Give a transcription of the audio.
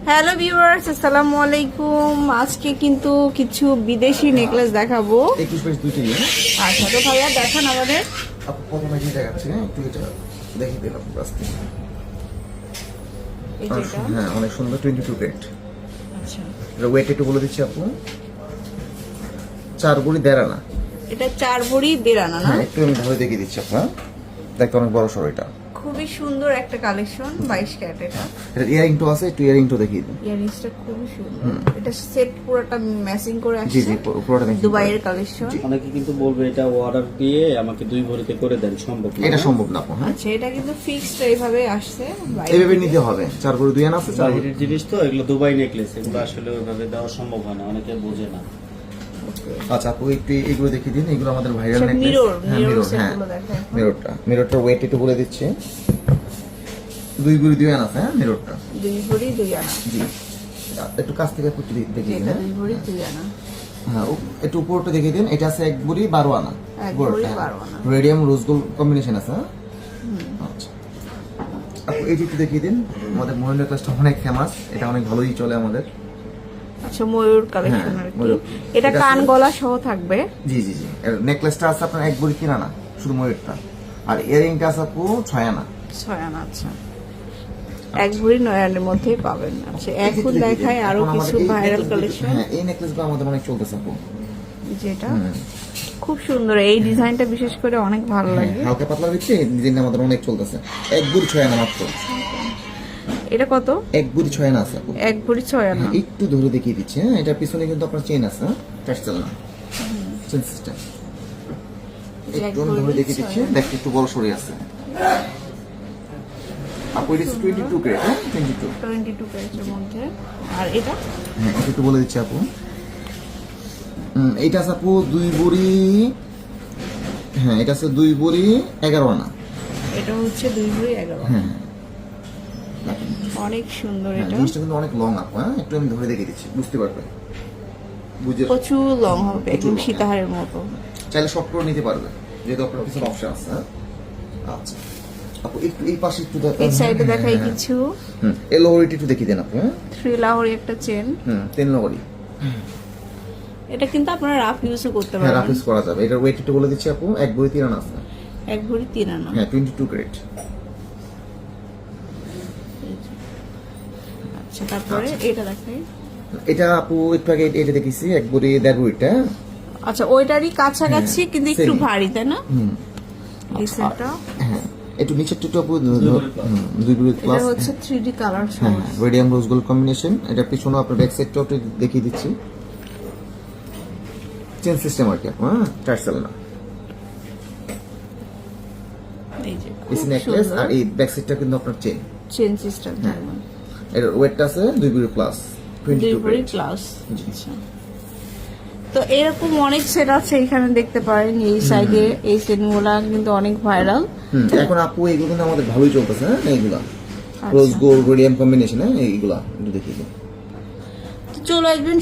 Hello viewers, আসসালামু আলাইকুম। আজকে কিন্তু কিছু বিদেশি নেকলেস দেখাবো। 21 22 টি আচ্ছা, তো ভাইয়া দেখান আমাদের। আপু প্রথমে যে দেখাচ্ছি, একটু এটা দেখিয়ে দিলাম রাস্তায়। এই যে এটা। হ্যাঁ, অনেক সুন্দর 22 ক্যারেট। আচ্ছা, এর ওয়েট একটু বলে দিচ্ছি আপু, 4 ভরি 1.5 আনা। এটা 4 ভরি 1.5 আনা না? হ্যাঁ, একটু আমি ধরে দেখিয়ে দিচ্ছি আপনার, দেখতে অনেক বড় সরো। এটা খুবই সুন্দর একটা কালেকশন, 22 ক্যারেট। এটা এর ইয়ারিং তো আছে, একটু ইয়ারিং তো দেখিয়ে দিন। ইয়ারিংসটা খুবই সুন্দর। এটা সেট পুরোটা ম্যাচিং করে জি আসছে। জি, পুরোটা দেখি। দুবাইয়ের কালেকশন। অনেকে কিন্তু বলবে এটা অর্ডার দিয়ে আমাকে 2 ভরিতে করে দেন, সম্ভব না। এটা সম্ভব না আপু। হ্যাঁ, আচ্ছা, এটা কিন্তু ফিক্সড এইভাবে আসছে। এইভাবে নিতে হবে। 4 ভরি 2 আনা আছে, 4 ভরি। বাইরের জিনিস তো এগুলো, দুবাই নেকলেস, এগুলো আসলে ওইভাবে দেওয়া সম্ভব হয় না, অনেকে বোঝে না। আচ্ছা আপু, একটু এগুলো দেখিয়ে দিন। এগুলো আমাদের ভাইরাল আচ্ছা, নেকলেস। মিরর, হ্যাঁ, মিরর মিরর। হ্যাঁ, সেটগুলো দেখাই। মিররটার ওয়েট একটু বলে দিচ্ছি। 2 ভরি 2 আনা আছে। হ্যাঁ, মিররটা 2 ভরি 2 আনা। জি, একটু কাছ থেকে একটু দেখিয়ে দিন। এটা 2 ভরি 2 আনা। হ্যাঁ, একটু উপরটা দেখিয়ে দিন। এটা আছে 1 ভরি 12 আনা। 1 ভরি 12 আনা। রেডিয়াম রোজ গোল্ড কম্বিনেশন আছে। হ্যাঁ, আচ্ছা আপু, এই যে একটু দেখিয়ে দিন। আমাদের ময়ূর নেকলেসটা অনেক ফেমাস, এটা অনেক ভালোই চলে আমাদের। আচ্ছা, ময়ূর কালেকশন হ্যাঁ, আর কি। ময়ূর। এটা এটা কান আছে- গলা সহ থাকবে। জি জি জি, নেকলেসটা আছে আপনার 1 ভরি 3 আনা, শুধু ময়ূরটা। আর ইয়ারিংটা আছে আপু 6 আনা। 6 আনা। আচ্ছা, 1 ভরি 9 আনার মধ্যেই পাবেন। আচ্ছা, এখন দেখায় আরো এখন আমাদের কিছু এই ভাইরাল necklace- কালেকশন। হ্যাঁ, এই নেকলেসগুলো আমাদের অনেক চলতেছে আপু। যেটা খুব সুন্দর, এই ডিজাইনটা বিশেষ করে অনেক ভালো লাগে। হালকা পাতলা হচ্ছে, ডিজাইনটা আমাদের অনেক চলতেছে। 1 ভরি 6 আনা মাত্র। এটা কত? 1 ভরি 6 আনা আছে আপু। 1 ভরি 6 আনা। একটু ধরে দেখিয়ে দিচ্ছি। হ্যাঁ, এটার পিছনে কিন্তু আপনার চেন আছে। টার্সেল না, চেন সিস্টেম। একটু আমি ধরে দেখিয়ে দিচ্ছি, দেখতে একটু বড় সরে আছে। আপু এটা 22 ক্যারেট। হ্যাঁ, 22। 22 ক্যারেটের মধ্যে। আর এটা হ্যাঁ, এটা একটু বলে দিচ্ছি আপু। এইটা আছে আপু 2 ভরি। হ্যাঁ, এটা আছে 2 ভরি 11 আনা। এটা হচ্ছে 2 ভরি 11 আনা। হ্যাঁ, অনেক সুন্দর হ্যাঁ, এটা। জিনিসটা কিন্তু অনেক লং আপু। হ্যাঁ, একটু আমি ধরে দেখিয়ে দিচ্ছি, বুঝতে পারবেন। বুঝে প্রচুর লং হবে, একদম প্রচুর long, সীতাহারের মতো। চাইলে শর্ট করে নিতে পারবে, যেহেতু আপনার পিছনে অপশন আছে। হ্যাঁ, আচ্ছা আপু, একটু এই পাশে একটু এই সাইডে দেখাই কিছু এই লোহরিটি একটু দেখিয়ে দেন আপু। হ্যাঁ, 3 লাহোরি একটা চেন। 3 লোহরি। এটা কিন্তু আপনারা রাফ ইউজও করতে হ্যাঁ, পারবেন। রাফিস করা যাবে। এটার ওয়েট একটু বলে দিচ্ছি আপু, 1 ভরি 3 আনা আছে। 1 ভরি 3 আনা। হ্যাঁ, 22 ক্যারেট। আচ্ছা, তারপরে এটা দেখাই। এটা আপু একটু আগে এটা দেখেছি, 1 ভরি 1.5 ভরিটা। আচ্ছা, ওইটারই কাছাকাছি কিন্তু একটু same। ভারী, তাই না? এই সেটটা হ্যাঁ, একটু নিচে একটু আপু 2 ভরি এটা প্লাস। হচ্ছে 3D কালার সহ। হ্যাঁ, রেডিয়াম রোজ গোল্ড কম্বিনেশন। এটা পিছনে আপনার ব্যাক সাইডটা একটু দেখিয়ে দিচ্ছি। চেন সিস্টেম আর কি আপু। হ্যাঁ, টার্সেল না। এই যে পিস নেকলেস, আর এই ব্যাক সাইডটা কিন্তু আপনার চেন। Chain system. এর ওয়েটটা আছে 2 ভরি প্লাস, 2 22 ভরি ক্যারেট। প্লাস। আচ্ছা, তো এরকম অনেক সেট আছে এখানে, দেখতে পারেন এই সাইডে। এই সেটগুলা কিন্তু অনেক ভাইরাল। এখন আপু এগুলো কিন্তু আমাদের ভালোই চলতেছে। হ্যাঁ, এইগুলা রোজ গোল্ড রেডিয়াম কম্বিনেশন। হ্যাঁ, এইগুলা একটু দেখিয়ে দিন। চলে আসবেন